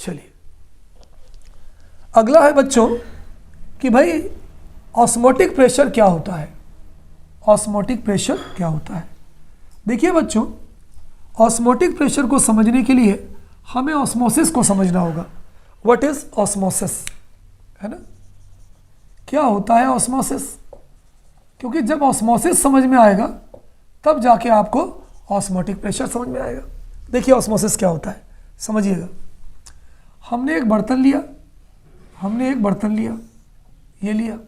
चलिए अगला है बच्चों कि भाई ऑस्मोटिक प्रेशर क्या होता है। ऑस्मोटिक प्रेशर क्या होता है? देखिए बच्चों, ऑस्मोटिक प्रेशर को समझने के लिए हमें ऑस्मोसिस को समझना होगा। व्हाट इज ऑस्मोसिस, है ना? क्या होता है ऑस्मोसिस? क्योंकि जब ऑस्मोसिस समझ में आएगा तब जाके आपको ऑस्मोटिक प्रेशर समझ में आएगा। देखिए ऑस्मोसिस क्या होता है, समझिएगा। हमने एक बर्तन लिया, ये लिया।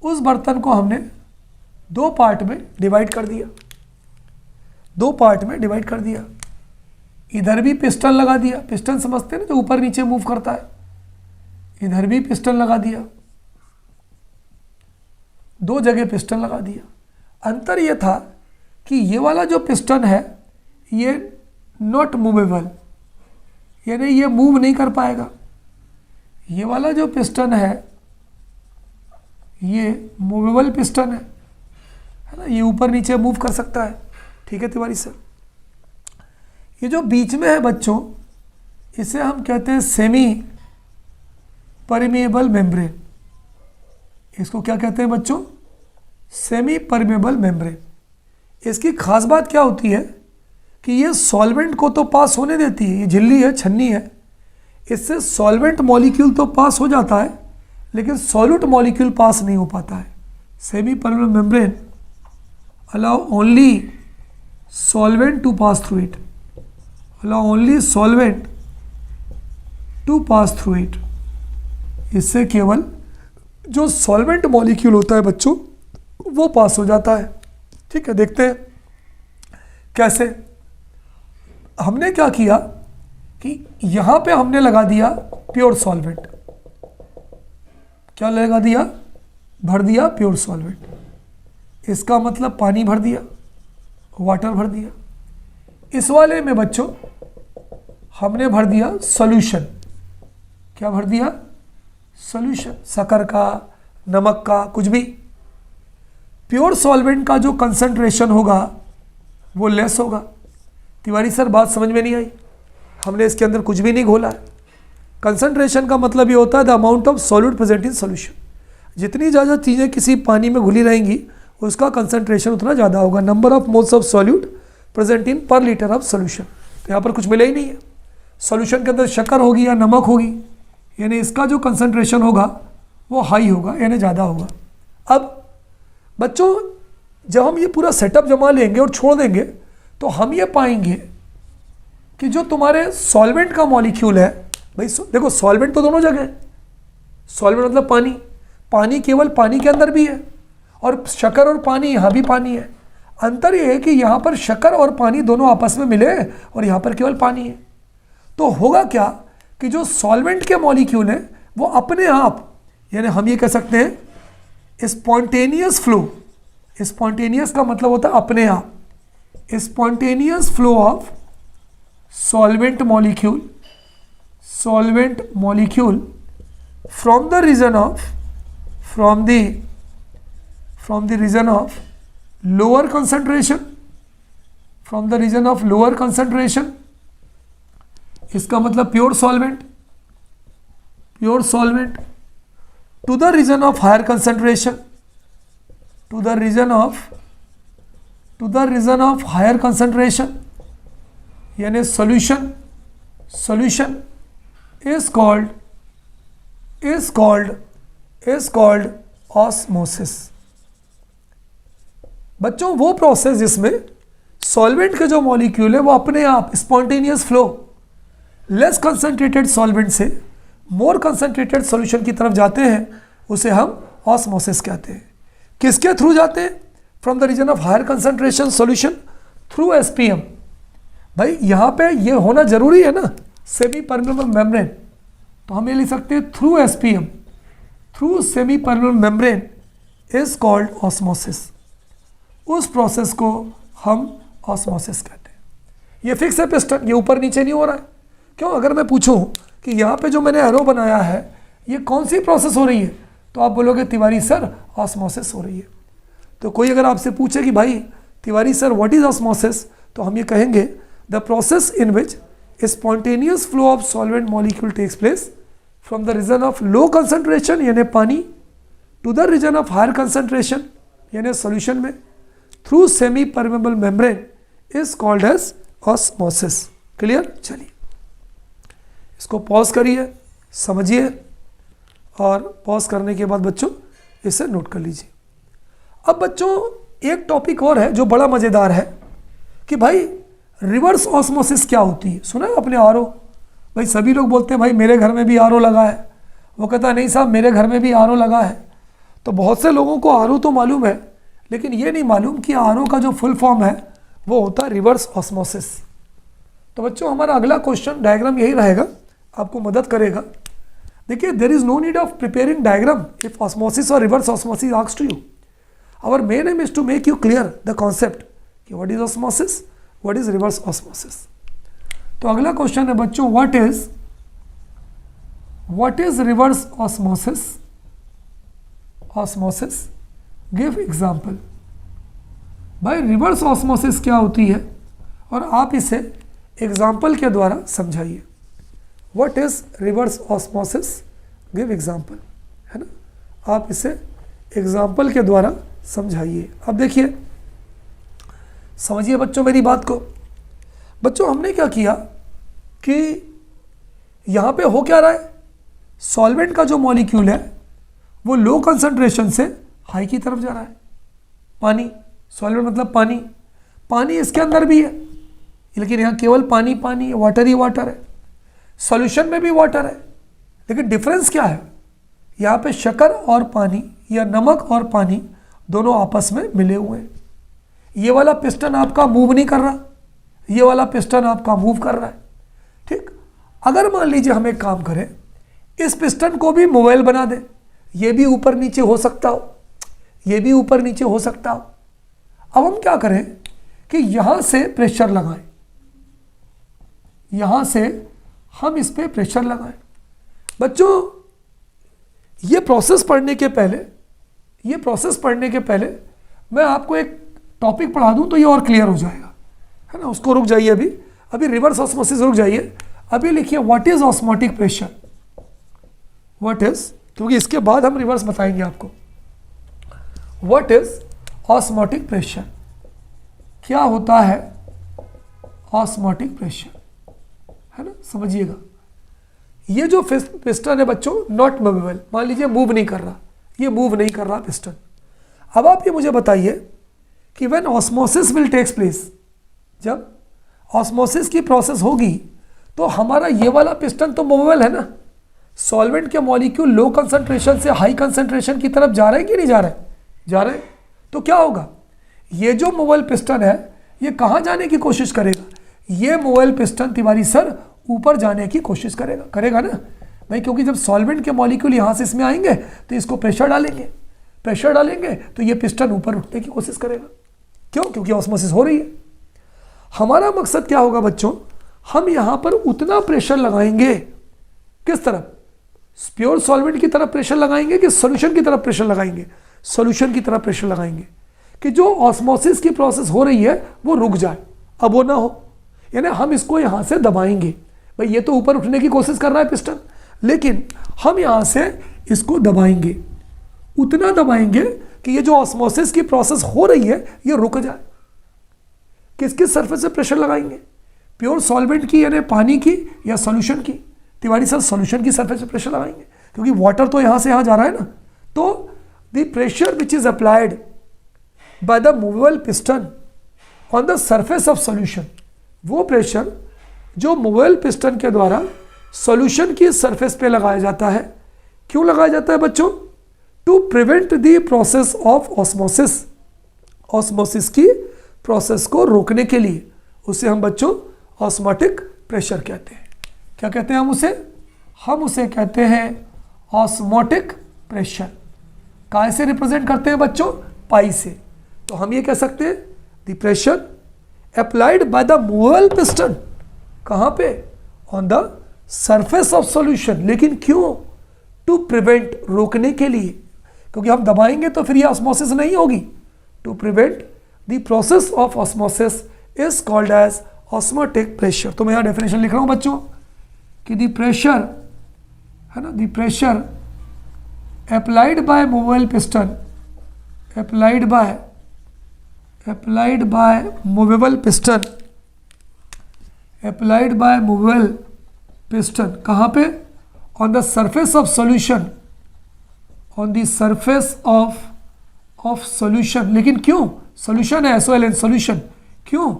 उस बर्तन को हमने दो पार्ट में डिवाइड कर दिया। इधर भी पिस्टन लगा दिया, पिस्टन समझते हैं ना, जो ऊपर नीचे मूव करता है। इधर भी पिस्टन लगा दिया, दो जगह पिस्टन लगा दिया। अंतर यह था कि ये वाला जो पिस्टन है ये नॉट मूवेबल, यानी ये मूव नहीं कर पाएगा। ये वाला जो पिस्टन है ये मूवेबल पिस्टन है ना, ये ऊपर नीचे मूव कर सकता है। ठीक है तिवारी सर। ये जो बीच में है बच्चों, इसे हम कहते हैं सेमी परमेबल मेम्ब्रेन। इसको क्या कहते हैं बच्चों? Semi permeable membrane. इसकी खास बात क्या होती है कि ये सॉल्वेंट को तो पास होने देती है, ये झिल्ली है, छन्नी है, इससे सॉल्वेंट मॉलिक्यूल तो पास हो जाता है लेकिन सॉल्यूट मॉलिक्यूल पास नहीं हो पाता है। Semi permeable membrane allow only solvent to pass through it, इससे केवल जो सॉल्वेंट मॉलिक्यूल होता है बच्चों वो पास हो जाता है। ठीक है, देखते हैं कैसे। हमने क्या किया कि यहाँ पे हमने लगा दिया प्योर सॉल्वेंट। क्या लगा दिया? भर दिया प्योर सॉल्वेंट। इसका मतलब पानी भर दिया, वाटर भर दिया। इस वाले में बच्चों हमने भर दिया सॉल्यूशन। क्या भर दिया? सॉल्यूशन, शक्कर का, नमक का, कुछ भी। प्योर सॉल्वेंट का जो कंसंट्रेशन होगा वो लेस होगा। तिवारी सर बात समझ में नहीं आई, हमने इसके अंदर कुछ भी नहीं घोला है। कंसंट्रेशन का मतलब ये होता है the amount of solute present in solution. जितनी ज़्यादा चीज़ें किसी पानी में घुली रहेंगी उसका कंसंट्रेशन उतना ज़्यादा होगा। Number of moles of solute present in पर लीटर ऑफ सॉल्यूशन। तो यहाँ पर कुछ मिला ही नहीं है। सॉल्यूशन के अंदर शक्कर होगी या नमक होगी, यानी इसका जो कंसंट्रेशन होगा वो हाई होगा, यानी ज़्यादा होगा। अब बच्चों जब हम ये पूरा सेटअप जमा लेंगे और छोड़ देंगे तो हम ये पाएंगे कि जो तुम्हारे सॉल्वेंट का मॉलिक्यूल है, भाई देखो सॉल्वेंट तो दोनों जगह है। सॉल्वेंट मतलब पानी, पानी केवल पानी के अंदर भी है और शक्कर और पानी यहाँ भी पानी है। अंतर ये है कि यहाँ पर शक्कर और पानी दोनों आपस में मिले और यहाँ पर केवल पानी है। तो होगा क्या कि जो सॉल्वेंट के मॉलिक्यूल हैं वो अपने आप, यानी हम ये कह सकते हैं स्पॉन्टेनियस फ्लो। स्पॉन्टेनियस का मतलब होता है अपने आप। Spontaneous flow of solvent molecule from the region of lower concentration, इसका मतलब pure solvent to the region of higher concentration, यानी solution is called osmosis। बच्चों वो प्रोसेस जिसमें सॉल्वेंट के जो मॉलिक्यूल है वो अपने आप spontaneous flow less concentrated solvent से मोर कंसंट्रेटेड सॉल्यूशन की तरफ जाते हैं, उसे हम ऑस्मोसिस कहते हैं। किसके थ्रू जाते हैं? From the region of higher concentration solution through SPM. भाई यहाँ पे ये होना जरूरी है ना, सेमी परमेबल मेम्ब्रेन, तो हम ये लिख सकते हैं through SPM, through semi permeable membrane is called osmosis. उस प्रोसेस को हम ऑस्मोसिस कहते हैं। ये फिक्स है पिस्टन, ये ऊपर नीचे नहीं हो रहा है। क्यों? अगर मैं पूछूं कि यहाँ पे जो मैंने एरो बनाया है ये कौन सी प्रोसेस हो रही है, तो आप बोलोगे तिवारी सर ऑस्मोसिस हो रही है। तो कोई अगर आपसे पूछे कि भाई Tiwari sir what is osmosis, तो हम ये कहेंगे the process in which A spontaneous flow of solvent molecule takes place from the region of low concentration यानी पानी to the region of higher concentration यानी solution में through semi permeable membrane is called as osmosis. Clear? चलिए इसको pause करिए, समझिए, और pause करने के बाद बच्चों इसे नोट कर लीजिए. अब बच्चों एक टॉपिक और है जो बड़ा मज़ेदार है कि भाई रिवर्स ऑस्मोसिस क्या होती है. सुना है आपने आरओ? भाई सभी लोग बोलते हैं भाई मेरे घर में भी आरओ लगा है. वो कहता नहीं साहब मेरे घर में भी आरओ लगा है. तो बहुत से लोगों को आरओ तो मालूम है, लेकिन ये नहीं मालूम कि आरओ का जो फुल फॉर्म है वो होता है रिवर्स ऑस्मोसिस. तो बच्चों हमारा अगला क्वेश्चन डायग्राम यही रहेगा, आपको मदद करेगा. देखिए there is no need of preparing diagram if osmosis और reverse osmosis asked to you. Our main aim is to make you clear the concept कि what is osmosis, what is reverse osmosis. तो अगला question है बच्चों what is reverse osmosis. Osmosis give example. भाई reverse osmosis क्या होती है और आप इसे एग्जाम्पल के द्वारा समझाइए. What is reverse osmosis, give example, है ना. आप इसे एग्जाम्पल के द्वारा समझाइए. अब देखिए समझिए बच्चों मेरी बात को. बच्चों हमने क्या किया कि यहाँ पे हो क्या रहा है, सॉल्वेंट का जो मॉलिक्यूल है वो लो कंसंट्रेशन से हाई की तरफ जा रहा है. पानी, सॉल्वेंट मतलब पानी, पानी इसके अंदर भी है, लेकिन यहाँ केवल पानी पानी है, वाटर ही वाटर है. सॉल्यूशन में भी वाटर है, लेकिन डिफरेंस क्या है, यहाँ पे शक्कर और पानी या नमक और पानी दोनों आपस में मिले हुए हैं. ये वाला पिस्टन आपका मूव नहीं कर रहा, ये वाला पिस्टन आपका मूव कर रहा है. ठीक, अगर मान लीजिए हम एक काम करें, इस पिस्टन को भी मोबाइल बना दें, ये भी ऊपर नीचे हो सकता हो, ये भी ऊपर नीचे हो सकता हो. अब हम क्या करें कि यहां से प्रेशर लगाएं, यहां से हम इस पे प्रेशर लगाएं. बच्चों ये प्रोसेस पढ़ने के पहले मैं आपको एक टॉपिक पढ़ा दूं तो ये और क्लियर हो जाएगा, है ना. उसको रुक जाइए, अभी रिवर्स ऑस्मोसिस रुक जाइए. अभी लिखिए what is osmotic pressure. What is, क्योंकि इसके बाद हम रिवर्स बताएंगे आपको. व्हाट इज ऑस्मोटिक प्रेशर, क्या होता है ऑस्मोटिक प्रेशर, है ना. समझिएगा ये जो पिस्टन है बच्चों नॉट मूवेबल, मान लीजिए मूव नहीं कर रहा, ये मूव नहीं कर रहा पिस्टन. अब आप ये मुझे बताइए कि when osmosis will takes place, जब ऑस्मोसिस की प्रोसेस होगी तो हमारा ये वाला पिस्टन तो मूवेबल है ना. सॉल्वेंट के मॉलिक्यूल लो कंसंट्रेशन से हाई कंसंट्रेशन की तरफ जा रहे हैं कि नहीं जा रहे, जा रहे. तो क्या होगा, ये जो मूवेबल पिस्टन है ये कहाँ जाने की कोशिश करेगा, ये मूवेबल पिस्टन तिवारी सर ऊपर जाने की कोशिश करेगा ना भाई, क्योंकि जब सॉल्वेंट के मॉलिक्यूल यहाँ से इसमें आएंगे तो इसको प्रेशर डालेंगे तो ये पिस्टन ऊपर उठने की कोशिश करेगा. क्यों, क्योंकि ऑस्मोसिस हो रही है. हमारा मकसद क्या होगा बच्चों, हम यहाँ पर उतना प्रेशर लगाएंगे, किस तरफ, प्योर सॉल्वेंट की तरफ प्रेशर लगाएंगे कि सॉल्यूशन की तरफ प्रेशर लगाएंगे, सॉल्यूशन की तरफ प्रेशर लगाएंगे कि जो ऑस्मोसिस की प्रोसेस हो रही है वो रुक जाए, अब वो ना हो. यानी हम इसको यहाँ से दबाएंगे. भाई ये तो ऊपर उठने की कोशिश कर रहा है पिस्टन, लेकिन हम यहाँ से इसको दबाएंगे, उतना दबाएंगे कि ये जो ऑस्मोसिस की प्रोसेस हो रही है ये रुक जाए. किस किस सरफेस से प्रेशर लगाएंगे, प्योर सॉल्वेंट की यानी पानी की या सॉल्यूशन की. तिवारी सर सॉल्यूशन की सरफेस से प्रेशर लगाएंगे, क्योंकि वाटर तो यहाँ से यहाँ जा रहा है ना. तो the pressure which is applied by the movable piston on the surface of solution, वो प्रेशर जो मूवेबल पिस्टन के द्वारा सॉल्यूशन की सरफेस पे लगाया जाता है. क्यों लगाया जाता है बच्चों, to prevent the process of osmosis, osmosis की प्रोसेस को रोकने के लिए. उसे हम बच्चों ऑस्मोटिक प्रेशर कहते हैं. क्या कहते हैं हम उसे कहते हैं ऑस्मोटिक प्रेशर. कैसे रिप्रेजेंट करते हैं बच्चों, पाई से. तो हम ये कह सकते हैं the pressure applied by the movable piston, कहाँ पे, on the surface of solution. लेकिन क्यों, टू प्रिवेंट, रोकने के लिए, क्योंकि हम दबाएंगे तो फिर ये ऑस्मोसिस नहीं होगी. To prevent the process of osmosis is called as osmotic pressure. तो मैं यहाँ डेफिनेशन लिख रहा हूँ बच्चों कि द प्रेशर है ना, the pressure applied by movable piston, applied by movable piston, applied by movable piston, कहाँ पे? on the surface of solution, on the surface of solution। लेकिन क्यों? solution है SOLN, solution क्यों?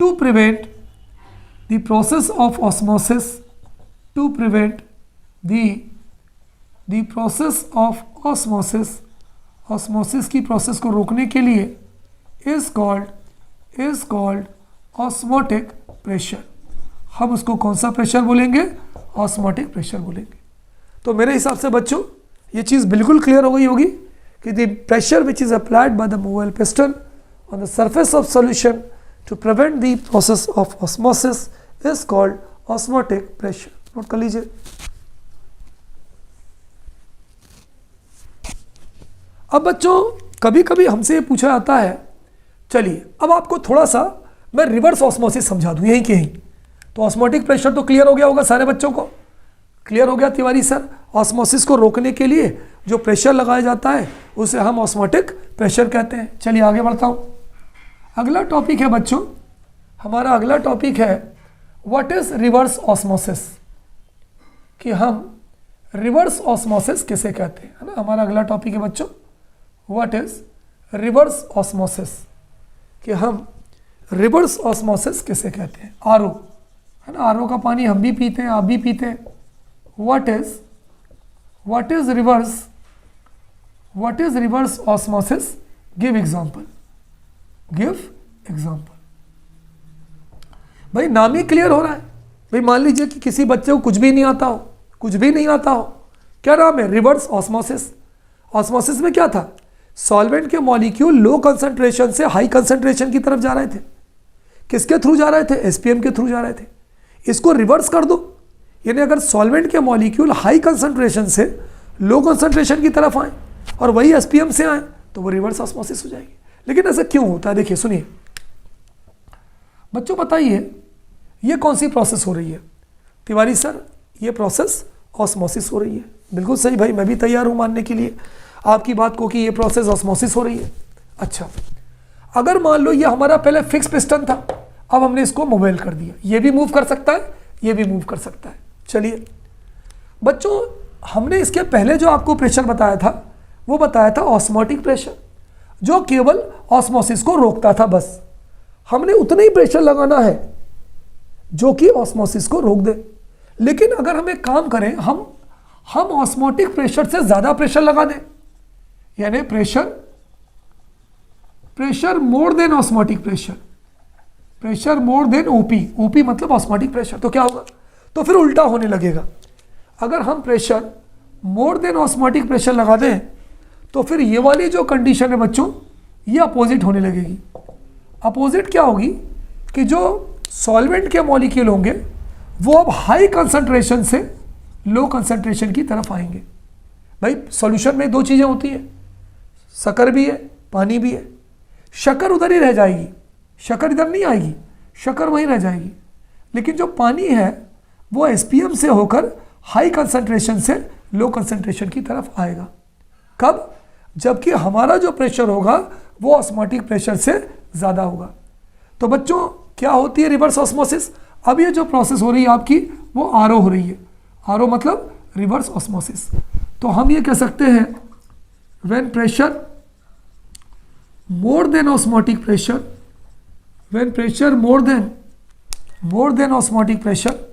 to prevent the process of osmosis, to prevent the process of osmosis, osmosis की process को रोकने के लिए is called osmotic pressure। हम उसको कौन सा प्रेशर बोलेंगे? ऑस्मोटिक प्रेशर बोलेंगे। तो मेरे हिसाब से बच्चों ये चीज़ बिल्कुल क्लियर हो गई होगी कि the pressure which is applied by the movable piston on the surface of solution to prevent the process of osmosis is called osmotic pressure. Note कर लीजिए। अब बच्चों कभी कभी हमसे ये पूछा जाता है, चलिए अब आपको थोड़ा सा मैं रिवर्स ऑस्मोसिस समझा दूं यहीं के यहीं। तो ऑस्मोटिक प्रेशर तो क्लियर हो गया होगा सारे बच्चों को, क्लियर हो गया तिवारी सर। ऑस्मोसिस को रोकने के लिए जो प्रेशर लगाया जाता है उसे हम ऑस्मोटिक प्रेशर कहते हैं। चलिए आगे बढ़ता हूँ। अगला टॉपिक है बच्चों, हमारा अगला टॉपिक है व्हाट इज रिवर्स ऑस्मोसिस, कि हम रिवर्स ऑस्मोसिस किसे कहते हैं, है ना। हमारा अगला टॉपिक है बच्चों व्हाट इज रिवर्स ऑस्मोसिस, कि हम रिवर्स ऑस्मोसिस किसे कहते हैं। आरओ है ना, आरओ का पानी हम भी पीते हैं, आप भी पीते हैं। What is reverse osmosis, give example, भाई नाम ही क्लियर हो रहा है। भाई मान लीजिए कि किसी बच्चे को कुछ भी नहीं आता हो, क्या नाम है? Reverse osmosis. ऑस्मोसिस में क्या था? सॉल्वेंट के मॉलिक्यूल लो कंसंट्रेशन से हाई कंसंट्रेशन की तरफ जा रहे थे। किसके थ्रू जा रहे थे? एसपीएम के थ्रू जा रहे थे। इसको रिवर्स कर दो, यानी अगर सॉल्वेंट के मॉलिक्यूल हाई कंसंट्रेशन से लो कंसंट्रेशन की तरफ आए और वही एसपीएम से आए तो वो रिवर्स ऑस्मोसिस हो जाएगी। लेकिन ऐसा क्यों होता है? देखिए सुनिए बच्चों, बताइए ये कौन सी प्रोसेस हो रही है? तिवारी सर ये प्रोसेस ऑस्मोसिस हो रही है। बिल्कुल सही भाई, मैं भी तैयार हूं मानने के लिए आपकी बात को कि ये प्रोसेस ऑस्मोसिस हो रही है। अच्छा, अगर मान लो ये हमारा पहले फिक्स पिस्टन था, अब हमने इसको मोबाइल कर दिया, ये भी मूव कर सकता है, ये भी मूव कर सकता है। चलिए बच्चों, हमने इसके पहले जो आपको प्रेशर बताया था वो बताया था ऑस्मोटिक प्रेशर, जो केवल ऑस्मोसिस को रोकता था। बस हमने उतना ही प्रेशर लगाना है जो कि ऑस्मोसिस को रोक दे। लेकिन अगर हम एक काम करें, हम ऑस्मोटिक प्रेशर से ज्यादा प्रेशर लगा दें, यानी pressure more than osmotic pressure more than OP मतलब ऑस्मोटिक प्रेशर, तो क्या होगा? तो फिर उल्टा होने लगेगा। अगर हम pressure more than osmotic pressure लगा दें तो फिर ये वाली जो कंडीशन है बच्चों, ये अपोजिट होने लगेगी। अपोजिट क्या होगी कि जो सॉल्वेंट के मॉलिक्यूल होंगे वो अब हाई कंसंट्रेशन से लो कंसंट्रेशन की तरफ आएंगे। भाई सॉल्यूशन में दो चीज़ें होती हैं, शक्कर भी है, पानी भी है। शक्कर उधर ही रह जाएगी, शक्कर इधर नहीं आएगी, शक्कर वहीं रह जाएगी। लेकिन जो पानी है वो एसपीएम से होकर हाई कंसंट्रेशन से लो कंसंट्रेशन की तरफ आएगा। कब? जबकि हमारा जो प्रेशर होगा वो ऑस्मोटिक प्रेशर से ज़्यादा होगा। तो बच्चों क्या होती है रिवर्स ऑस्मोसिस? अब ये जो प्रोसेस हो रही है आपकी वो आरओ हो रही है। आरओ मतलब रिवर्स ऑस्मोसिस। तो हम ये कह सकते हैं when pressure more than osmotic pressure, when pressure more than osmotic pressure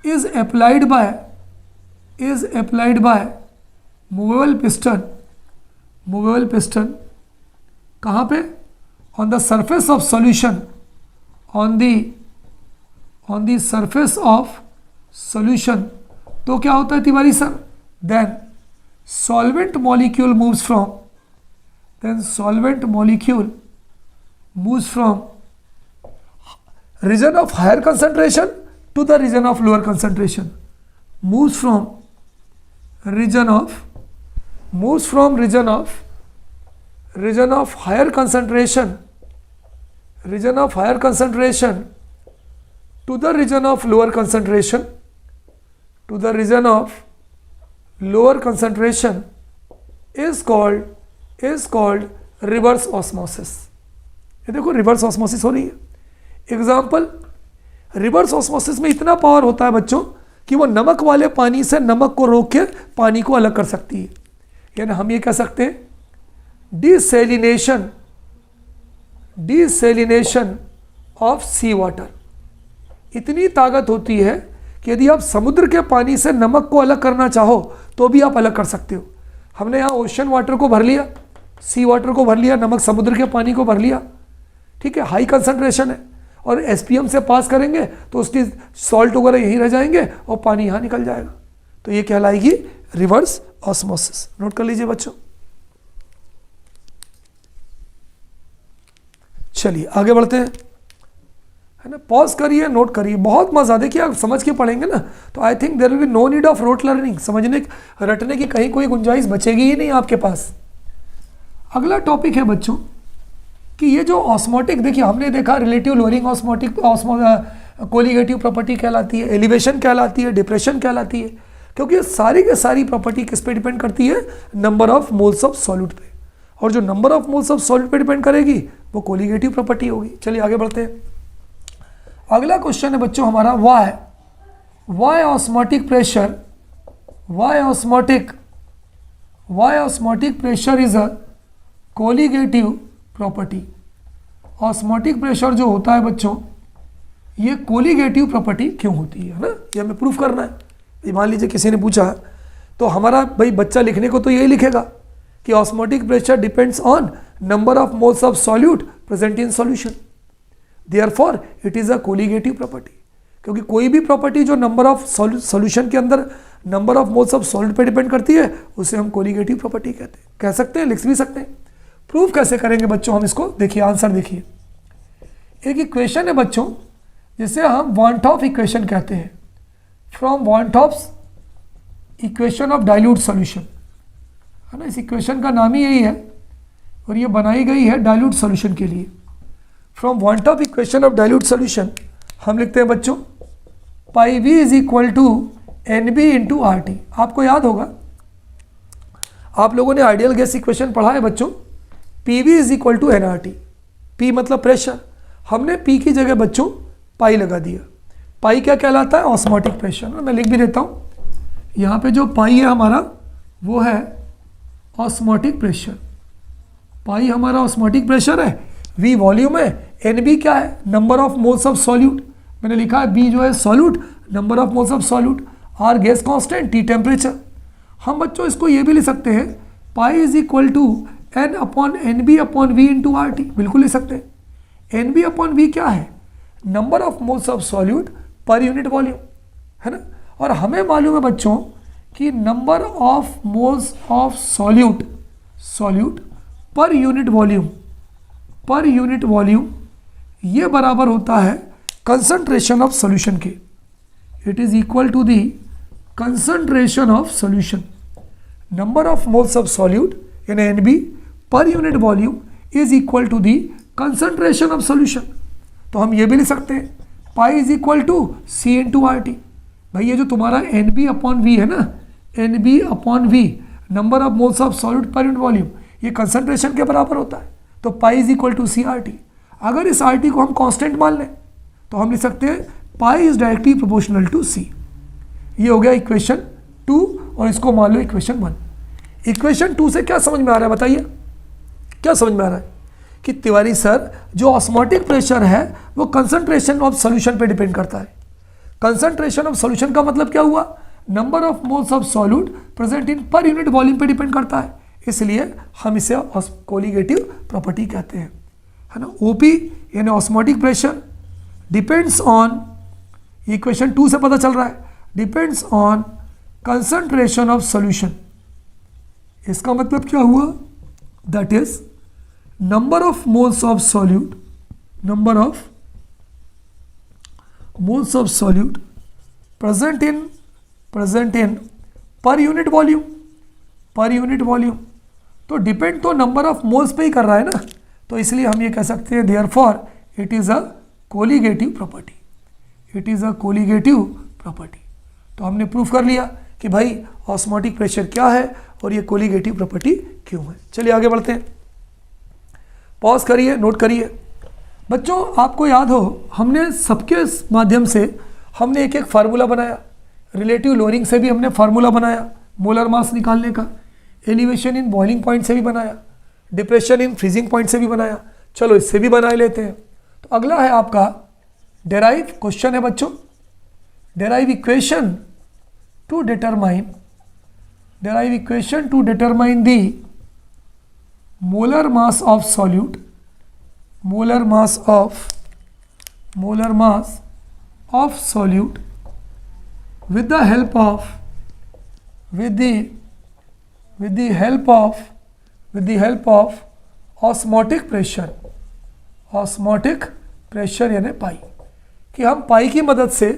is applied by movable piston, कहाँ पे? on the surface of solution, on the surface of solution। तो क्या होता है Tiwari sir? then solvent molecule moves from region of higher concentration to the region of lower concentration, moves from region of higher concentration to the region of lower concentration, to the region of lower concentration is called reverse osmosis. ये देखो reverse osmosis हो रही है. Example, reverse osmosis में इतना power होता है बच्चों कि वो नमक वाले पानी से नमक को रोक के पानी को अलग कर सकती है. यानी हम ये कह सकते हैं डिसैलिनेशन ऑफ सी वाटर. इतनी ताकत होती है कि यदि आप समुद्र के पानी से नमक को अलग करना चाहो तो भी आप अलग कर सकते हो. हमने यहाँ ओशन वाटर को भर लिया, सी वाटर को भर लिया, नमक समुद्र के पानी को भर लिया, ठीक है, हाई कंसंट्रेशन है, और एसपीएम से पास करेंगे तो उसकी सॉल्ट वगैरह यहीं रह जाएंगे और पानी यहाँ निकल जाएगा. तो ये कहलाएगी रिवर्स ऑस्मोसिस. नोट कर लीजिए बच्चों. चलिए आगे बढ़ते हैं, है ना. पॉज करिए, नोट करिए, बहुत मजा. देखिए आप समझ के पढ़ेंगे ना तो I think there will be no need of rote learning. समझने रटने की कहीं कोई गुंजाइश बचेगी ही नहीं आपके पास. अगला टॉपिक है बच्चों कि ये जो ऑस्मोटिक, देखिए हमने देखा relative lowering osmotic colligative property कहलाती है, एलिवेशन कहलाती है, डिप्रेशन कहलाती है, क्योंकि सारी की सारी प्रॉपर्टी किस पे डिपेंड करती है, number of moles of solute पे. और जो number of moles of solute पे डिपेंड करेगी वो कोलिगेटिव प्रॉपर्टी होगी. चलिए आगे बढ़ते हैं. अगला क्वेश्चन है बच्चों हमारा, why osmotic pressure is a colligative property. Osmotic pressure जो होता है बच्चों ये कोलिगेटिव प्रॉपर्टी क्यों होती है ना, ये हमें प्रूफ करना है. मान लीजिए किसी ने पूछा तो हमारा भाई बच्चा लिखने को तो यही लिखेगा कि osmotic pressure depends on number of moles of solute present in solution, therefore it is a colligative property. क्योंकि कोई भी प्रॉपर्टी जो नंबर ऑफ सॉल्यूशन के अंदर number of moles of solute पे डिपेंड करती है उसे हम कोलिगेटिव प्रॉपर्टी कहते हैं. कह सकते हैं, लिख भी सकते हैं. प्रूफ कैसे करेंगे बच्चों हम इसको, देखिए आंसर देखिए. एक इक्वेशन है बच्चों जिसे हम वॉन्टॉफ इक्वेशन कहते हैं, from van't Hoff's equation of dilute solution, है ना. इस इक्वेशन का नाम ही यही है और ये बनाई गई है डाइल्यूट सॉल्यूशन के लिए. From van't Hoff equation of dilute solution हम लिखते हैं बच्चों pi V is equal to n B into R T. आपको याद होगा, आप लोगों ने आइडियल गैस इक्वेशन पढ़ा है बच्चों, P V is equal to N R T. P मतलब प्रेशर, हमने पी की जगह बच्चों पाई लगा दिया. पाई क्या कहलाता है, ऑस्मोटिक प्रेशर. मैं लिख भी देता हूँ, यहाँ पे जो पाई है हमारा वो है ऑस्मोटिक प्रेशर. पाई हमारा ऑस्मोटिक प्रेशर है, वी वॉल्यूम है, एन बी क्या है, number of moles of solute. मैंने लिखा है बी जो है solute, number of moles of solute, R gas constant, T temperature. हम बच्चों इसको ये भी लिख सकते हैं pi is equal to n upon n B upon V into R T. बिल्कुल लिख सकते हैं. एन बी अपॉन वी क्या है, number of moles of solute per unit volume, है ना. और हमें मालूम है बच्चों कि number of moles of solute per unit volume ये बराबर होता है कंसंट्रेशन ऑफ सॉल्यूशन के. It is equal to the concentration of solution. Number of moles of solute यानी n B per unit volume is equal to the concentration of solution. तो हम ये भी लिख सकते हैं pi is equal to C into R T. भाई ये जो तुम्हारा एन बी अपॉन वी है ना, N B upon V number of moles of solute per unit volume, ये कंसंट्रेशन के बराबर होता है. तो pi is equal to C R T. अगर इस आर टी को हम कांस्टेंट मान लें तो हम लिख सकते हैं pi is directly proportional to C. ये हो गया इक्वेशन 2 और इसको मान लो इक्वेशन 1. इक्वेशन 2 से क्या समझ में आ रहा है बताइए, क्या समझ में आ रहा है कि तिवारी सर जो ऑस्मोटिक प्रेशर है वो कंसंट्रेशन ऑफ सॉल्यूशन पे डिपेंड करता है. कंसंट्रेशन ऑफ सॉल्यूशन का मतलब क्या हुआ, number of moles of solute present in पर यूनिट वॉल्यूम पे डिपेंड करता है. इसलिए हम इसे कोलिगेटिव प्रॉपर्टी कहते हैं, है ना. ओपी यानी osmotic pressure depends on, equation 2 से पता चल रहा है, depends on concentration of solution. इसका मतलब क्या हुआ, that is number of moles of solute, number of moles of solute present in पर यूनिट वॉल्यूम. तो डिपेंड तो नंबर ऑफ मोल्स पे ही कर रहा है ना, तो इसलिए हम ये कह सकते हैं therefore it is a colligative property. It is a colligative property. तो हमने प्रूफ कर लिया कि भाई ऑस्मोटिक प्रेशर क्या है और ये कोलिगेटिव प्रॉपर्टी क्यों है। चलिए आगे बढ़ते हैं, पॉज करिए, नोट करिए। बच्चों आपको याद हो हमने सबके माध्यम से हमने एक एक फार्मूला बनाया, रिलेटिव लोअरिंग से भी हमने फार्मूला बनाया, मोलर मास निकालने का, एलिवेशन इन बॉइलिंग पॉइंट से भी बनाया, डिप्रेशन इन फ्रीजिंग पॉइंट से भी बनाया। चलो इससे भी बना लेते हैं। तो अगला है आपका डेराइव क्वेश्चन है बच्चों, derive equation two determine the molar mass of solute, molar mass of solute with the help of osmotic pressure यानी पाई, कि हम पाई की मदद से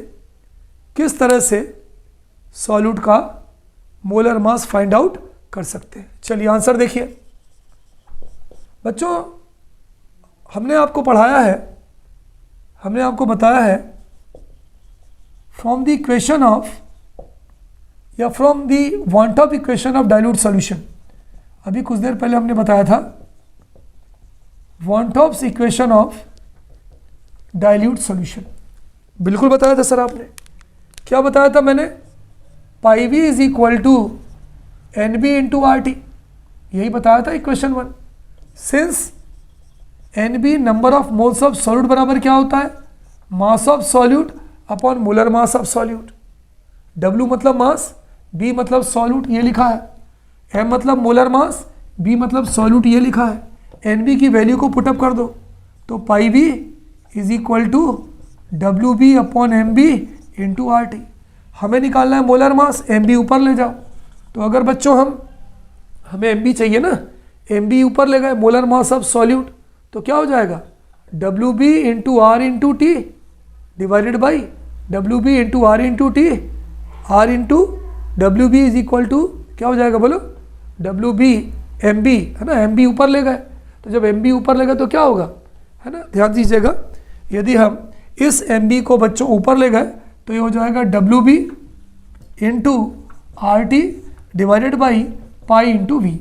किस तरह से सॉल्यूट का मोलर मास फाइंड आउट कर सकते हैं। चलिए आंसर देखिए बच्चों, हमने आपको पढ़ाया है, हमने आपको बताया है फ्रॉम द इक्वेशन ऑफ या from the van't Hoff equation of dilute solution. अभी कुछ देर पहले हमने बताया था van't Hoff equation of dilute solution, बिल्कुल बताया था सर आपने। क्या बताया था मैंने? Pi V is equal to n B into R T, यही बताया था equation 1। Since n B number of moles of solute बराबर क्या होता है? Mass of solute upon molar mass of solute. W मतलब मास, B मतलब सॉल्यूट, ये लिखा है। M मतलब मोलर मास, B मतलब सॉल्यूट, ये लिखा है। NB की वैल्यू को पुटअप कर दो तो pi B is equal to WB upon MB into RT। हमें निकालना है मोलर मास, MB ऊपर ले जाओ। तो अगर बच्चों हमें MB चाहिए ना, MB ऊपर ले गए, मोलर मास ऑफ सॉल्यूट, तो क्या हो जाएगा? WB into R into T divided by WB into R into T, R into WB is equal to क्या हो जाएगा बोलो? WB MB है ना, MB ऊपर ले गए, तो जब MB ऊपर ले गए तो क्या होगा, है ना, ध्यान दीजिएगा। यदि हम इस MB को बच्चों ऊपर ले गए तो ये हो जाएगा WB into RT divided by pi into V।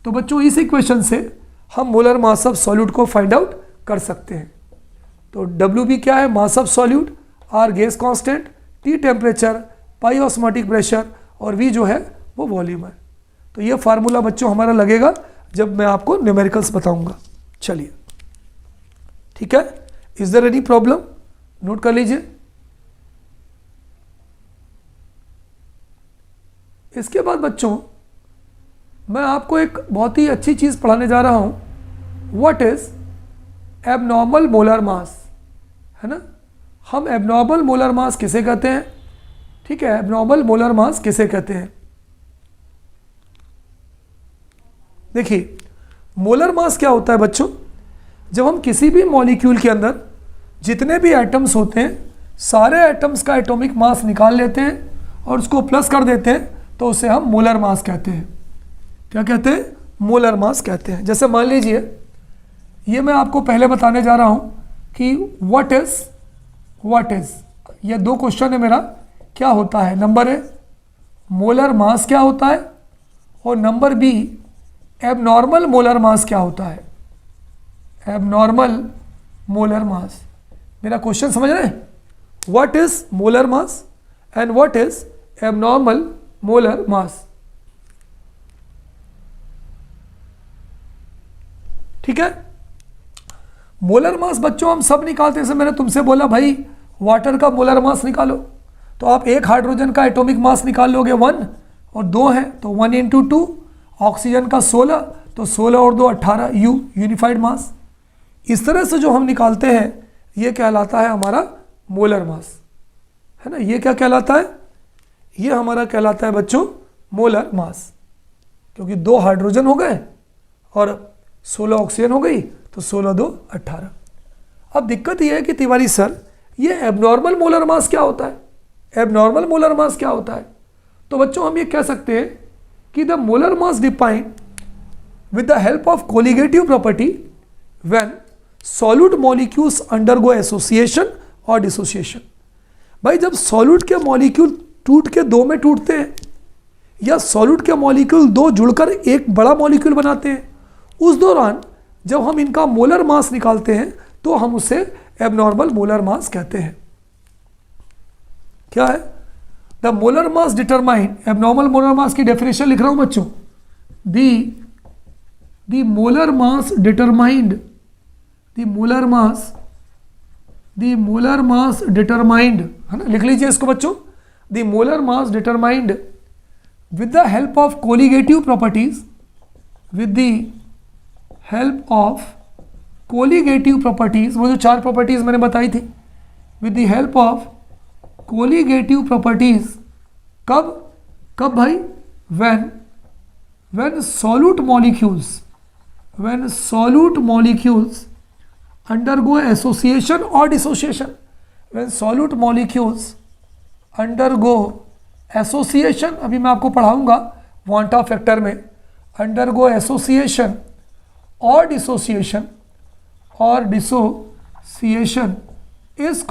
तो बच्चों इस इक्वेशन से हम मोलर मास ऑफ सॉल्यूट को फाइंड आउट कर सकते हैं। तो WB क्या है? Mass of solute, R gas constant, T temperature, pi osmotic pressure और V जो है वो वॉल्यूम है। तो ये फार्मूला बच्चों हमारा लगेगा जब मैं आपको न्यूमेरिकल्स बताऊंगा। चलिए ठीक है, is there any problem? Note कर लीजिए। इसके बाद बच्चों मैं आपको एक बहुत ही अच्छी चीज़ पढ़ाने जा रहा हूं। व्हाट इज एबनॉर्मल मोलर मास, है ना। हम एबनॉर्मल मोलर मास किसे कहते हैं? ठीक है, एबनॉर्मल मोलर मास किसे कहते हैं? देखिए मोलर मास क्या होता है बच्चों? जब हम किसी भी मॉलिक्यूल के अंदर जितने भी एटम्स होते हैं सारे एटम्स का एटॉमिक मास निकाल लेते हैं और उसको प्लस कर देते हैं तो उसे हम मोलर मास कहते हैं। क्या कहते हैं? मोलर मास कहते हैं। जैसे मान लीजिए ये मैं आपको पहले बताने जा रहा हूं कि व्हाट इज ये दो क्वेश्चन है मेरा, क्या होता है? नंबर ए मोलर मास क्या होता है और number B abnormal molar mass क्या होता है? Abnormal molar mass. मेरा क्वेश्चन समझ रहे हैं? What is molar mass and what is abnormal molar mass. ठीक है, मोलर मास बच्चों हम सब निकालते हैं। जैसे मैंने तुमसे बोला भाई वाटर का मोलर मास निकालो, तो आप एक हाइड्रोजन का एटॉमिक मास निकाल लोगे 1 और 2 है तो 1 इंटू 2, ऑक्सीजन का 16 तो 16 और 2 18 यूनिफाइड मास। इस तरह से जो हम निकालते हैं ये कहलाता है हमारा मोलर मास, है ना। ये क्या कहलाता है? ये हमारा कहलाता है बच्चों मोलर मास, क्योंकि 2 हाइड्रोजन हो गए और 16 ऑक्सीजन हो गई तो 16 2 18। अब दिक्कत ये है कि तिवारी सर ये एबनॉर्मल मोलर मास क्या होता है? एबनॉर्मल मोलर मास क्या होता है? तो बच्चों हम ये कह सकते हैं कि the molar mass defined with the help of colligative property when solute molecules undergo association और डिसोसिएशन। भाई जब सॉल्यूट के मॉलिक्यूल टूट के दो में टूटते हैं या सॉल्यूट के मॉलिक्यूल दो जुड़कर एक बड़ा मॉलिक्यूल बनाते हैं, उस दौरान जब हम इनका मोलर मास निकालते हैं तो हम उसे एबनॉर्मल मोलर मास कहते हैं। क्या है? The molar mass determined, abnormal molar मास की डेफिनेशन लिख रहा हूं बच्चों, the molar mass determined, the molar mass determined, है ना, लिख लीजिए इसको बच्चों, the molar mass determined with the help of colligative properties, with the help of colligative properties, वो जो 4 प्रॉपर्टीज मैंने बताई थी, with the help of colligative properties, कब भाई? when solute molecules undergo association or dissociation, when solute molecules undergo association, अभी मैं आपको पढ़ाऊंगा वांटा फैक्टर में, अंडरगो एसोसिएशन और dissociation is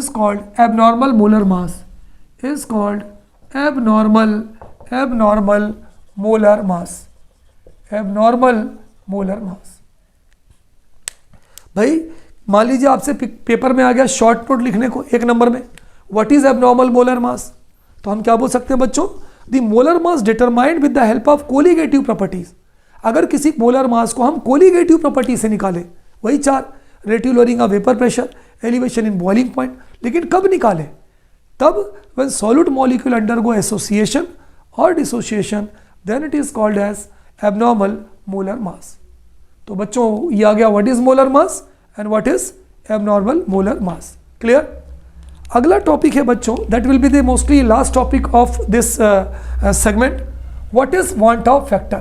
called abnormal molar mass, is called abnormal molar मास। भाई मान लीजिए आपसे पेपर में आ गया शॉर्ट नोट लिखने को 1 नंबर में, what is abnormal molar mass, तो हम क्या बोल सकते हैं बच्चों? The molar mass determined with the help of colligative properties. अगर किसी मोलर मास को हम कोलिगेटिव प्रॉपर्टी से निकालें, वही 4, relative lowering of vapour pressure, elevation in boiling point, लेकिन कब निकालें? तब when solute molecule undergo association और dissociation, then it is called as abnormal molar mass. तो बच्चों ये आ गया what is molar mass and what is abnormal molar mass. Clear? अगला टॉपिक है बच्चों, that will be the mostly last topic of this segment, what is van't Hoff factor.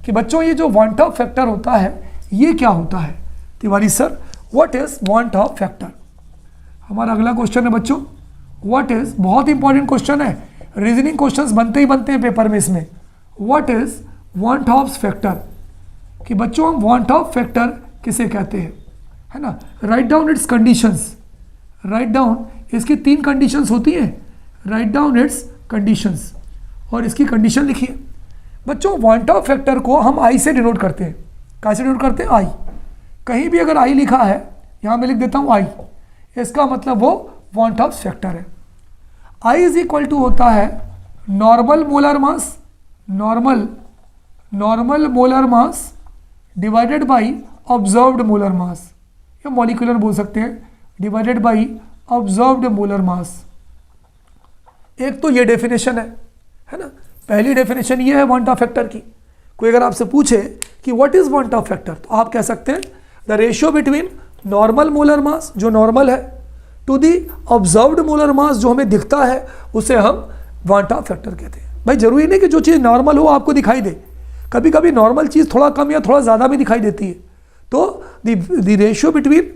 कि बच्चों ये जो वांट ऑफ फैक्टर होता है ये क्या होता है? Tiwari sir what is van't Hoff factor, हमारा अगला क्वेश्चन है बच्चों। व्हाट इज, बहुत इंपॉर्टेंट क्वेश्चन है, रीजनिंग क्वेश्चंस बनते हैं पेपर में इसमें। What is van't Hoff factor, कि बच्चों हम वांट ऑफ फैक्टर किसे कहते हैं, है ना। Write down it's conditions, write down इसकी 3 कंडीशंस होती हैं, राइट डाउन इट्स कंडीशंस, और इसकी कंडीशन लिखिए। बच्चों वांट ऑफ फैक्टर को हम आई से डिनोट करते हैं, कैसे डिनोट करते हैं? आई। कहीं भी अगर आई लिखा है, यहाँ मैं लिख देता हूँ आई, इसका मतलब वो वांट ऑफ फैक्टर है। आई इज इक्वल टू होता है normal molar mass, normal molar mass divided by observed molar mass, या मॉलिक्यूलर बोल सकते हैं, डिवाइडेड बाई ऑब्जर्व्ड मोलर मास। एक तो ये डेफिनेशन है ना, पहली डेफिनेशन ये है वांट ऑफ फैक्टर की। कोई अगर आपसे पूछे कि what is van't Hoff factor, तो आप कह सकते हैं the ratio between normal molar mass, जो नॉर्मल है, to the observed molar mass, जो हमें दिखता है, उसे हम वांट ऑफ फैक्टर कहते हैं। भाई जरूरी नहीं कि जो चीज़ नॉर्मल हो आपको दिखाई दे, कभी कभी नॉर्मल चीज़ थोड़ा कम या थोड़ा ज़्यादा भी दिखाई देती है। तो the ratio between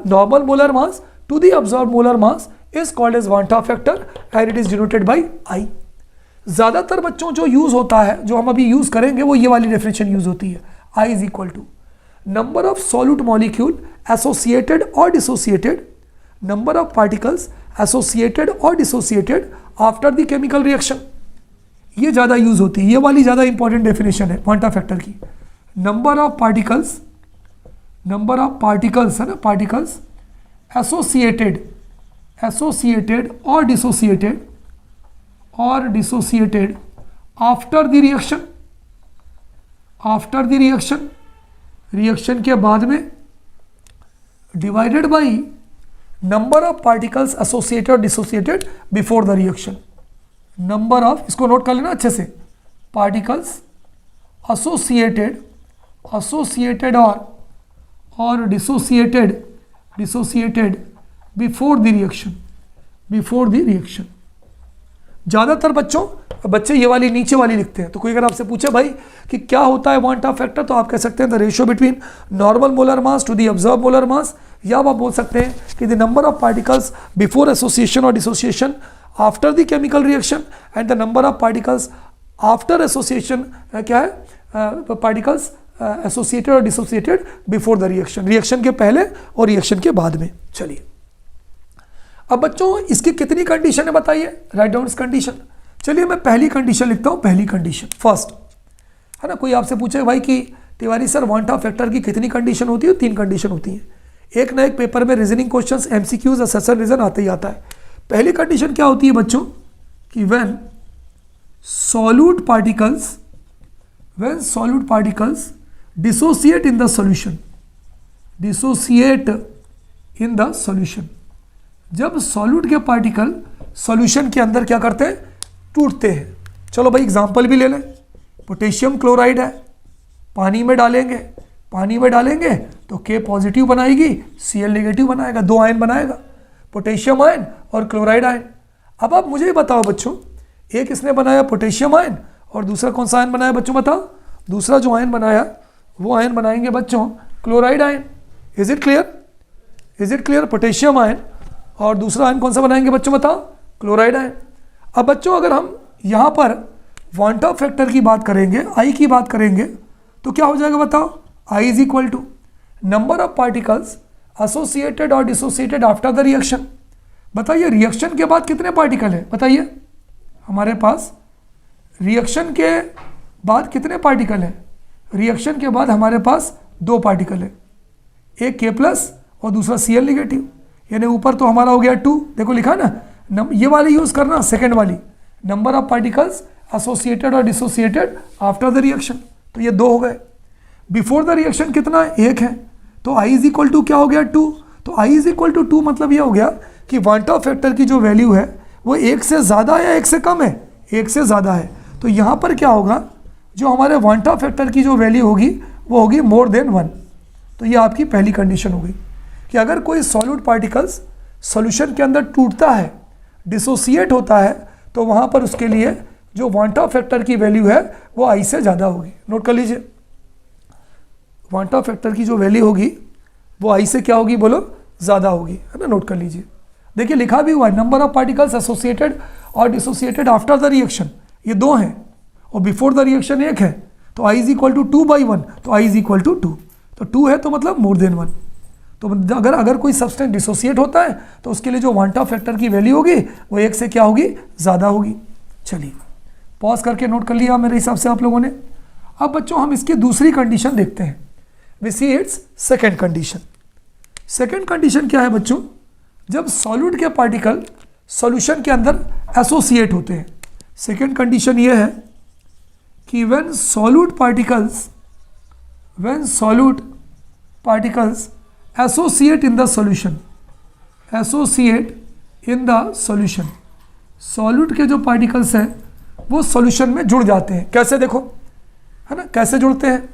normal molar mass to the observed molar mass is called as want of factor and it is denoted by I। ज़्यादातर बच्चों जो यूज़ होता है, जो हम अभी यूज़ करेंगे, वो ये वाली डेफिनेशन यूज़ होती है, I is equal to number of solute molecule associated or dissociated, number of particles associated or dissociated after the chemical reaction। ये ज़्यादा यूज़ होती है, ये वाली ज़्यादा इंपॉर्टेंट डेफिनेशन है want of factor की। नंबर ऑफ पार्टिकल्स है ना, particles associated or dissociated after the reaction के बाद में, divided by number of particles associated or dissociated before the reaction। number of, इसको नोट कर लेना अच्छे से, particles associated or dissociated before the reaction. ज़्यादातर बच्चे ये वाली नीचे वाली लिखते हैं। तो कोई अगर आपसे पूछे भाई कि क्या होता है वांट ऑफ फैक्टर, तो आप कह सकते हैं the ratio between normal molar mass to the observe molar mass, या आप बोल सकते हैं कि the number of particles before association और dissociation after the chemical reaction and the number of particles after association, क्या है, पार्टिकल्स एसोसिएटेड और dissociated before the reaction, reaction के पहले और रिएक्शन के बाद में। चलिए अब बच्चों इसकी कितनी कंडीशन है बताइए, राइट डाउन इस कंडीशन। चलिए मैं पहली कंडीशन लिखता हूँ, पहली कंडीशन फर्स्ट, है ना। कोई आपसे पूछे भाई कि Tiwari sir want Hoff factor की कितनी कंडीशन होती है? 3 कंडीशन होती हैं। एक ना एक पेपर में reasoning questions, MCQs, assertion reason आते ही आता है। पहली कंडीशन क्या होती है बच्चों कि when solute particles dissociate in the solution, जब सॉल्यूट के पार्टिकल सॉल्यूशन के अंदर क्या करते हैं? टूटते हैं। चलो भाई एग्जांपल भी ले लें। पोटेशियम क्लोराइड है, पानी में डालेंगे तो K पॉजिटिव बनाएगी, Cl नेगेटिव बनाएगा, 2 आयन बनाएगा, पोटेशियम आयन और क्लोराइड आयन। अब आप मुझे बताओ बच्चों, एक इसने बनाया पोटेशियम आयन और दूसरा कौन सा आयन बनाया बच्चों बताओ? दूसरा जो आयन बनाया वो आयन बनाएंगे बच्चों chloride ion. Is it clear? Potassium ion और दूसरा आयन कौन सा बनाएंगे बच्चों बताओ? Chloride ion. अब बच्चों अगर हम यहाँ पर वांट ऑफ फैक्टर की बात करेंगे, आई की बात करेंगे, तो क्या हो जाएगा बताओ? I is equal to number of particles associated और डिसोसिएटेड आफ्टर द रिएक्शन। बताइए रिएक्शन के बाद कितने पार्टिकल है? बताइए हमारे पास रिएक्शन के बाद कितने पार्टिकल है? रिएक्शन के बाद हमारे पास 2 पार्टिकल है, एक K+ और दूसरा Cl नेगेटिव, यानी ऊपर तो हमारा हो गया 2, देखो लिखा ना, ये वाली यूज करना, सेकंड वाली, नंबर ऑफ पार्टिकल्स एसोसिएटेड और डिसोसिएटेड आफ्टर द रिएक्शन, तो ये 2 हो गए। बिफोर द रिएक्शन कितना है? 1 है, तो I इज इक्वल टू क्या हो गया? 2। तो I इज इक्वल टू 2 मतलब ये हो गया कि वांट ऑफ फैक्टर की जो वैल्यू है वो 1 से ज़्यादा है या 1 से कम है? 1 से ज़्यादा है। तो यहाँ पर क्या होगा, जो हमारे वांट ऑफ फैक्टर की जो वैल्यू होगी वो होगी मोर देन 1। तो ये आपकी पहली कंडीशन हो गई कि अगर कोई सॉल्यूट पार्टिकल्स सॉल्यूशन के अंदर टूटता है, डिसोसिएट होता है, तो वहाँ पर उसके लिए जो वांट ऑफ फैक्टर की वैल्यू है वो I से ज़्यादा होगी। नोट कर लीजिए, वांट ऑफ फैक्टर की जो वैल्यू होगी वो I से क्या होगी बोलो? ज़्यादा होगी, है ना। नोट कर लीजिए, देखिए लिखा भी हुआ है नंबर ऑफ पार्टिकल्स एसोसिएटेड और डिसोसिएटेड आफ्टर द रिएक्शन, ये 2 हैं, और बिफोर द रिएक्शन 1 है, तो I इज इक्वल टू 2/1, तो I इज इक्वल टू 2, तो 2 है तो मतलब मोर देन 1। तो अगर कोई सब्सटेंस डिसोसिएट होता है तो उसके लिए जो वांट ऑफ फैक्टर की वैल्यू होगी वो 1 से क्या होगी? ज़्यादा होगी। चलिए पॉज करके नोट कर लिया मेरे हिसाब से आप लोगों ने। अब बच्चों हम इसकी दूसरी कंडीशन देखते हैं, we see it's second condition. Second condition क्या है बच्चों? जब सॉल्यूट के पार्टिकल सॉल्यूशन के अंदर एसोसिएट होते हैं। सेकेंड कंडीशन ये है कि when solute particles associate in the solution, solute के जो पार्टिकल्स हैं वो सॉल्यूशन में जुड़ जाते हैं। कैसे देखो, है ना, कैसे जुड़ते हैं?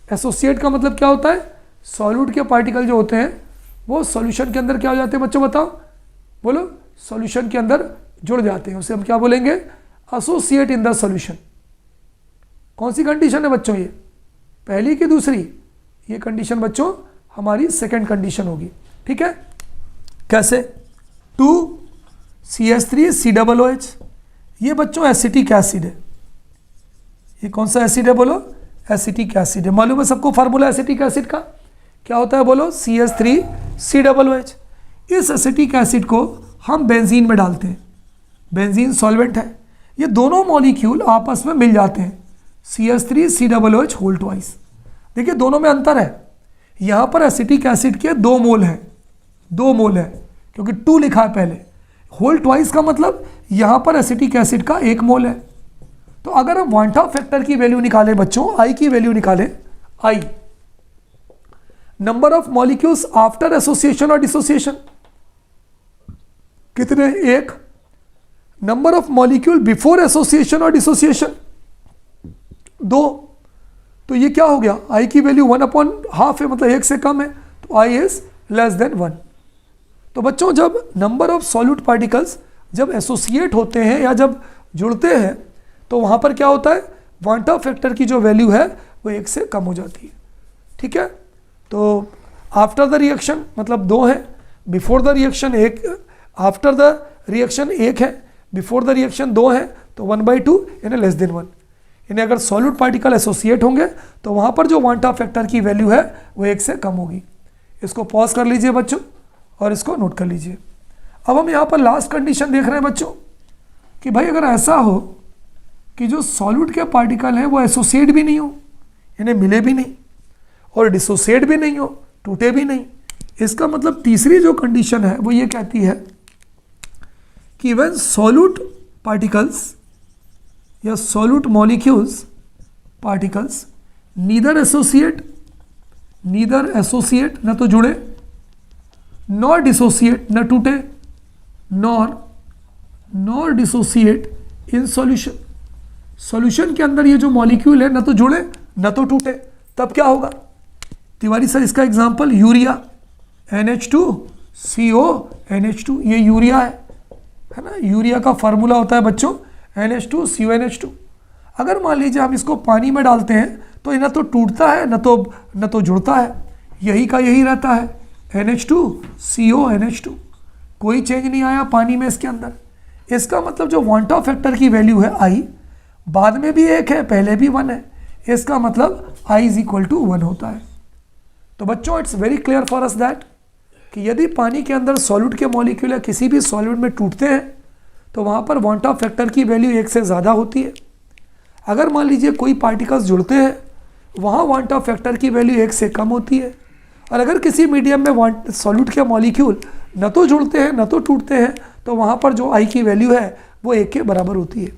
एसोसिएट का मतलब क्या होता है? सॉल्यूट के पार्टिकल जो होते हैं वो सॉल्यूशन के अंदर क्या हो जाते हैं बच्चों बताओ? बोलो, सॉल्यूशन के अंदर जुड़ जाते हैं, उसे हम क्या बोलेंगे? Associate in the solution. कौन सी कंडीशन है बच्चों ये? पहली की दूसरी? ये कंडीशन बच्चों हमारी सेकंड कंडीशन होगी, ठीक है। कैसे? 2CH3COOH, ये बच्चों एसिटिक एसिड है। ये कौन सा एसिड है बोलो? एसिटिक एसिड है। मालूम है सबको फार्मूला एसिटिक एसिड का क्या होता है बोलो? CH3COOH। इस एसिटिक एसिड को हम बेंजीन में डालते हैं, बेंजीन सॉल्वेंट है, ये दोनों मॉलिक्यूल आपस में मिल जाते हैं, CH3COOH होल ट्वाइस। देखिए दोनों में अंतर है, यहाँ पर एसिटिक एसिड के 2 मोल है, 2 मोल है क्योंकि 2 लिखा है पहले, होल ट्वाइस का मतलब यहाँ पर एसिटिक एसिड का 1 मोल है। तो अगर हम वांट ऑफ फैक्टर की वैल्यू निकालें बच्चों, I की वैल्यू निकालें, I number of molecules after association और डिसोसिएशन कितने? 1। Number of molecule before association और डिसोसिएशन 2। तो ये क्या हो गया? I की वैल्यू 1/2 है, मतलब 1 से कम है, तो I इज लेस देन 1। तो बच्चों जब नंबर ऑफ सॉल्यूट पार्टिकल्स जब एसोसिएट होते हैं या जब जुड़ते हैं तो वहाँ पर क्या होता है? वांट ऑफ फैक्टर की जो वैल्यू है वो 1 से कम हो जाती है, ठीक है। तो आफ्टर द रिएक्शन मतलब 2 है, before the reaction 1, after the reaction 1 है, बिफोर द रिएक्शन 2 है, तो 1/2 यानी लेस देन 1। यानी अगर सॉल्यूट पार्टिकल एसोसिएट होंगे तो वहाँ पर जो वांट ऑफ फैक्टर की वैल्यू है वो 1 से कम होगी। इसको पॉज कर लीजिए बच्चों और इसको नोट कर लीजिए। अब हम यहाँ पर लास्ट कंडीशन देख रहे हैं बच्चों कि भाई अगर ऐसा हो कि जो सॉल्यूट के पार्टिकल हैं वो एसोसिएट भी नहीं हो, इन्हें मिले भी नहीं, और डिसोसिएट भी नहीं हो, टूटे भी नहीं, इसका मतलब तीसरी जो कंडीशन है वो ये कहती है कि व्हेन सॉल्यूट पार्टिकल्स या solute molecules particles neither associate न तो जुड़े, नॉर डिसोसिएट न टूटे, nor dissociate in solution, solution के अंदर ये जो मॉलिक्यूल है न तो जुड़े न तो टूटे, तब क्या होगा? तिवारी सर इसका एग्जांपल यूरिया NH2CO NH2, ये यूरिया है ना, यूरिया का फार्मूला होता है बच्चों NH2CO NH2। अगर मान लीजिए हम इसको पानी में डालते हैं तो ये न तो टूटता है न तो जुड़ता है, यही का यही रहता है NH2CO NH2, कोई चेंज नहीं आया पानी में इसके अंदर। इसका मतलब जो वांटा फैक्टर की वैल्यू है I, बाद में भी 1 है, पहले भी 1 है, इसका मतलब I = 1 होता है। तो बच्चों it's very clear for us that कि यदि पानी के अंदर सॉल्यूट के मॉलिक्यूल या किसी भी सॉल्यूट में टूटते हैं तो वहाँ पर वांटा फैक्टर की वैल्यू 1 से ज़्यादा होती है। अगर मान लीजिए कोई पार्टिकल्स जुड़ते हैं वहाँ वांटा फैक्टर की वैल्यू 1 से कम होती है, और अगर किसी मीडियम में सॉल्यूट के मॉलिक्यूल न तो जुड़ते हैं न तो टूटते हैं तो वहाँ पर जो I की वैल्यू है वो 1 के बराबर होती है।